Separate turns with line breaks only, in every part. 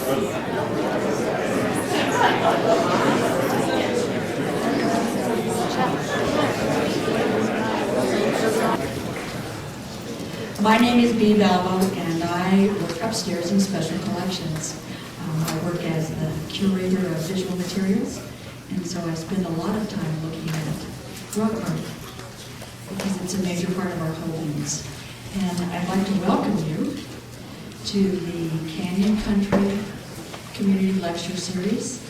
My name is Bea Balbo, and I work upstairs in special collections. I work as the curator of visual materials, and so I spend a lot of time looking at rock art because it's a major part of our holdings. And I'd like to welcome you to the Canyon Country Community Lecture Series.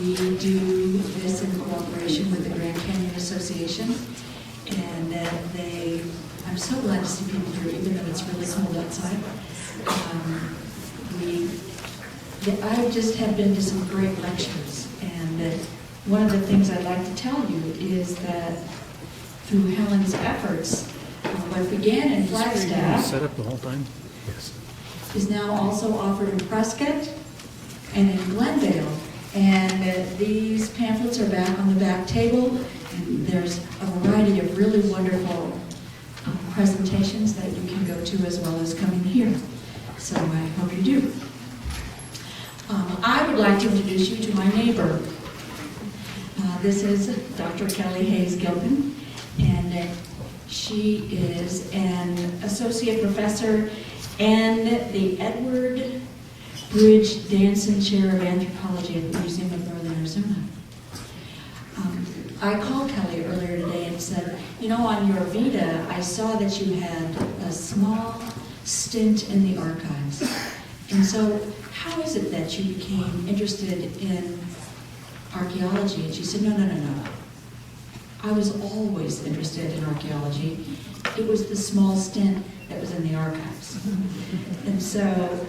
We do this in cooperation with the Grand Canyon Association, and I'm so glad to see people here, even though it's really cold outside. I just have been to some great lectures, and one of the things I'd like to tell you is that through Helen's efforts, what began in Flagstaff
set up the whole time. Yes.
is now also offered in Prescott and in Glendale. And these pamphlets are back on the back table, and there's a variety of really wonderful presentations that you can go to as well as coming here. So I hope you do. I would like to introduce you to my neighbor. This is Dr. Kelley Hays-Gilpin, and she is an associate professor and the Edward Bridge Danson Chair of Anthropology at the Museum of Northern Arizona. I called Kelley earlier today and said, you know, on your Vita, I saw that you had a small stint in the archives. And so, how is it that you became interested in archaeology? And she said, no. I was always interested in archaeology. It was the small stint that was in the archives. And so,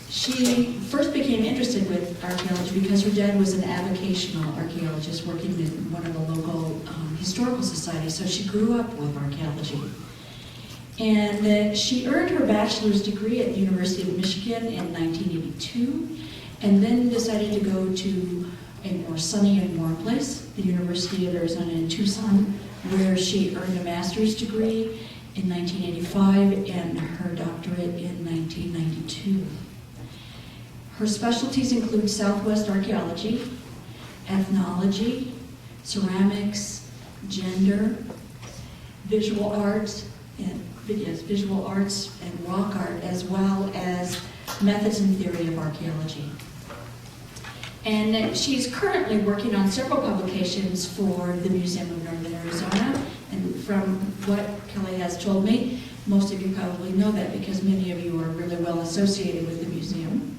she first became interested with archaeology because her dad was an avocational archaeologist working in one of the local historical societies, so she grew up with archaeology. And she earned her bachelor's degree at the University of Michigan in 1982, and then decided to go to a more sunny and warm place, the University of Arizona in Tucson, where she earned a master's degree in 1985 and her doctorate in 1992. Her specialties include Southwest archaeology, ethnology, ceramics, gender, visual arts and rock art, as well as methods and theory of archaeology. And she's currently working on several publications for the Museum of Northern Arizona. And from what Kelley has told me, most of you probably know that because many of you are really well associated with the museum.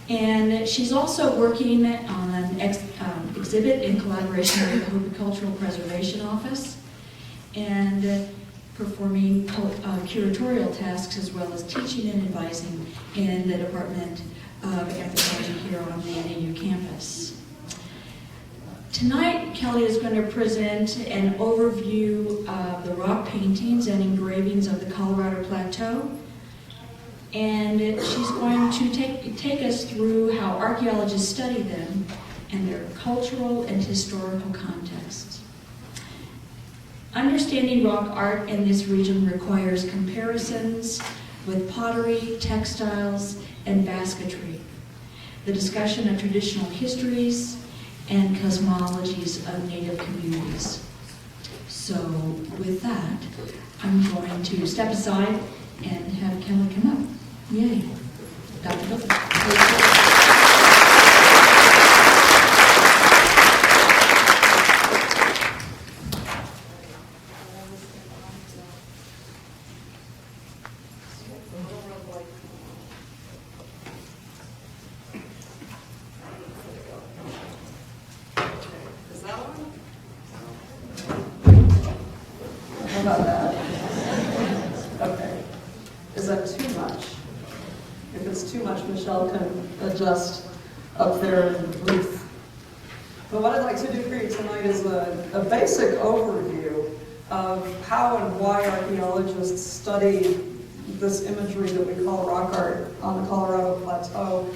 And she's also working on an exhibit in collaboration with the Horticultural Preservation Office and performing curatorial tasks as well as teaching and advising in the Department of Anthropology here on the NAU campus. Tonight, Kelley is going to present an overview of the rock paintings and engravings of the Colorado Plateau. And she's going to take us through how archaeologists study them and their cultural and historical contexts. Understanding rock art in this region requires comparisons with pottery, textiles, and basketry, the discussion of traditional histories, and cosmologies of Native communities. So with that, I'm going to step aside and have Kelley come up. Yay. Dr. Gilpin.
Is that on?
How about that? Okay. Is that too much? If it's too much, Michelle can adjust up there in the booth. But what I'd like to do for you tonight is a basic overview of how and why archaeologists study this imagery that we call rock art on the Colorado Plateau.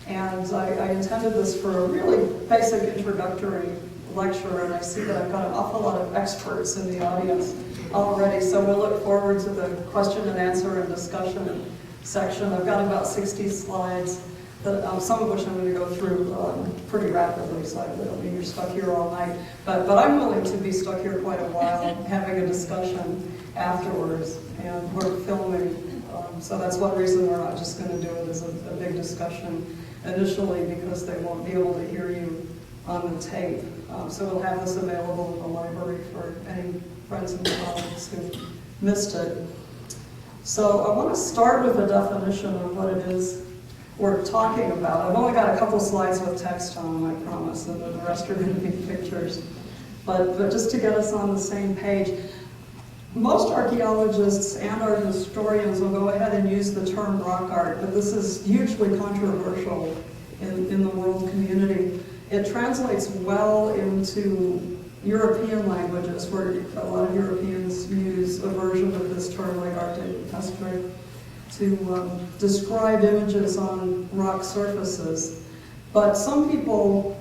And I intended this for a really basic introductory lecture, and I see that I've got an awful lot of experts in the audience already, so we'll look forward to the question and answer and discussion section. I've got about 60 slides, that, some of which I'm going to go through pretty rapidly, so I don't mean you're stuck here all night. But I'm willing to be stuck here quite a while, having a discussion afterwards, and we're filming. So that's one reason we're not just going to do it as a big discussion initially, because they won't be able to hear you on the tape. So we'll have this available in the library for any friends and colleagues who missed it. So I want to start with a definition of what it is we're talking about. I've only got a couple slides with text on them, I promise, and then the rest are going to be pictures. But just to get us on the same page, most archaeologists and art historians will go ahead and use the term rock art, but this is hugely controversial in the world community. It translates well into European languages, where a lot of Europeans use a version of this term, like art history, to describe images on rock surfaces. But some people,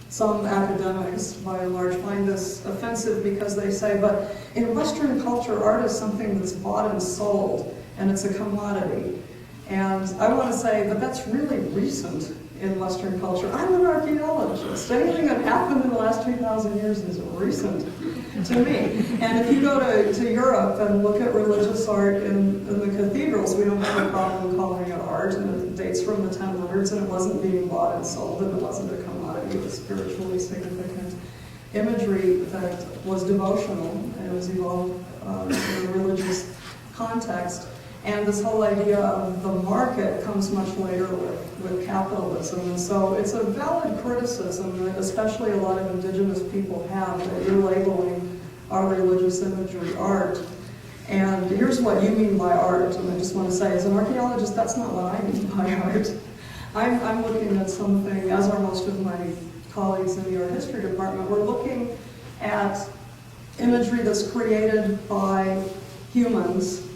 some academics by and large, find this offensive because they say, but in Western culture, art is something that's bought and sold, and it's a commodity. And I want to say, but that's really recent in Western culture. I'm an archaeologist. Anything that happened in the last 2,000 years is recent to me. And if you go to Europe and look at religious art in the cathedrals, we don't have a problem calling it art, and it dates from the 1000s, and it wasn't being bought and sold, and it wasn't a commodity. It was spiritually significant imagery that was devotional, and it was evolved in a religious context. And this whole idea of the market comes much later with capitalism. And so it's a valid criticism that especially a lot of indigenous people have, that you're labeling our religious imagery art. And here's what you mean by art, and I just want to say, as an archaeologist, that's not what I mean by art. I'm looking at something, as are most of my colleagues in the art history department, we're looking at imagery that's created by humans,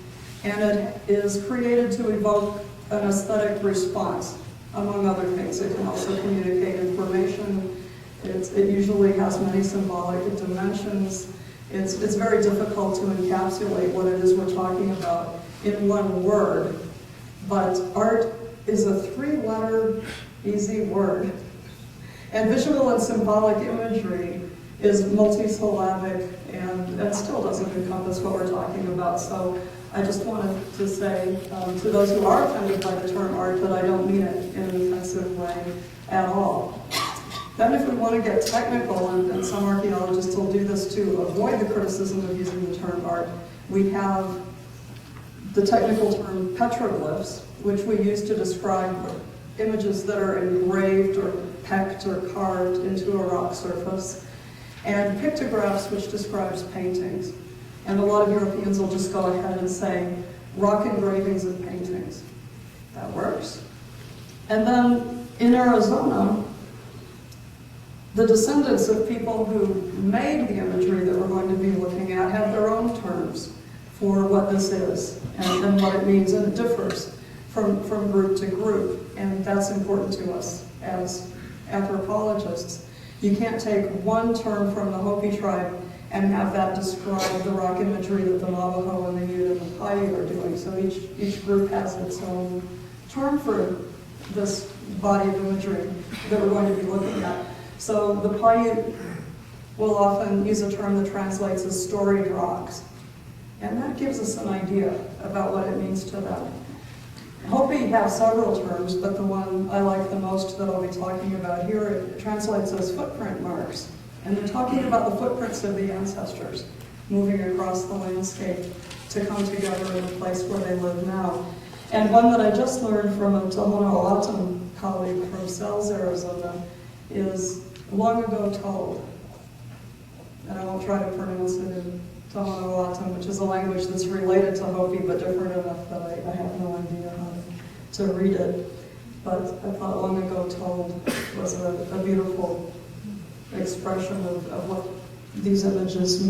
and it is created to evoke an aesthetic response, among other things. It can also communicate information. It usually has many symbolic dimensions. It's very difficult to encapsulate what it is we're talking about in one word, but art is a three-letter, easy word. And visual and symbolic imagery is multisyllabic and still doesn't encompass what we're talking about. So I just wanted to say to those who are offended by the term art that I don't mean it in an offensive way at all. Then if we want to get technical, and some archaeologists will do this to avoid the criticism of using the term art, we have the technical term petroglyphs, which we use to describe images that are engraved or pecked or carved into a rock surface, and pictographs, which describes paintings. And a lot of Europeans will just go ahead and say, rock engravings and paintings. That works. And then in Arizona, the descendants of people who made the imagery that we're going to be looking at have their own terms for what this is and what it means, and it differs from group to group, and that's important to us as anthropologists. You can't take one term from the Hopi tribe and have that describe the rock imagery that the Navajo and the Ute and the Paiute are doing. So each group has its own term for this body of imagery that we're going to be looking at. So the Paiute will often use a term that translates as storied rocks. And that gives us an idea about what it means to them. Hopi have several terms, but the one I like the most that I'll be talking about here, it translates as footprint marks. And they're talking about the footprints of the ancestors moving across the landscape to come together in the place where they live now. And one that I just learned from a Tohono O'odham colleague from Sells, Arizona, is long ago told. And I won't try to pronounce it in Tohono O'odham, which is a language that's related to Hopi, but different enough that I have no idea how to read it. But I thought long ago told was a beautiful expression of what these images mean.